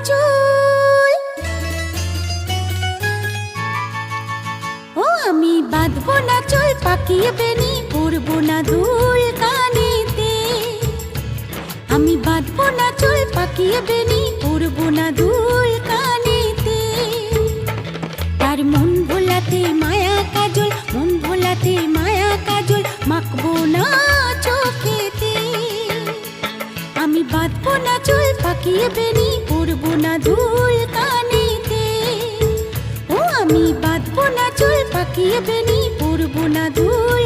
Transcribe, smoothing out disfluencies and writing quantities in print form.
চুল। ও আমি বাঁধবো না চুল, পাকিয়ে বেনি, পরবো না দুল কানেতে। আমি বাঁধবো না চুল, পাকিয়ে বেনি, পরবো না দুল কানেতে। তার মন ভোলাতে মায়া কাজল, মন ভোলাতে মায়া কাজল, মাখবো না চোখেতে। আমি বাঁধবো না চুল, পাকিয়ে বেনি, পরবো না দুল কানেতে। ও আমি বাঁধবো না চুল, পাকিয়ে বেনি, পরবো না দুল